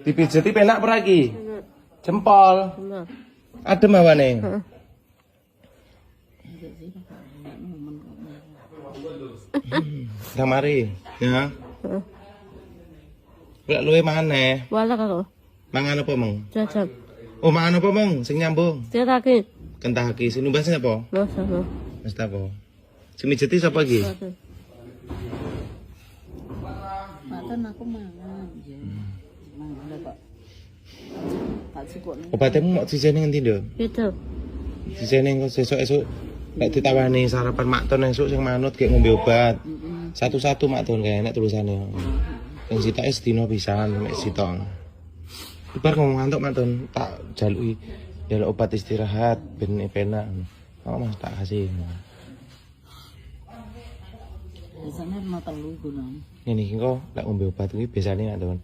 Dipijeti penak ora iki? Jempol. Adem awane. Kamari, ya. Lek luwe maneh. Wala kako. Mangan apa, Mong? Jajan. Oh, mangan apa, Mong? Sing nyambung. Tiraki. Kentaki sing numbasnya apa? Masa no. Mas apa? Sing mijeti sapa iki? Makan aku mangan. Mangan lho, Pak. Tak cukup. Obatmu mau sisene ngendi, Nduk? Itu. Sisene engko sesuk-esuk nek ditawani sarapan makton esuk sing manut gek ngombe obat. Satu-satu makton kae nek tulisane. Sing sitoke sedina pisan mek sitok. Bar ngomong ngantuk makton tak jaluki jaluk obat istirahat ben penak. Oh Mas tak kasih. Biasanya mau telu gunung. Ngene iki kok lek ngombe obat kuwi biasane makton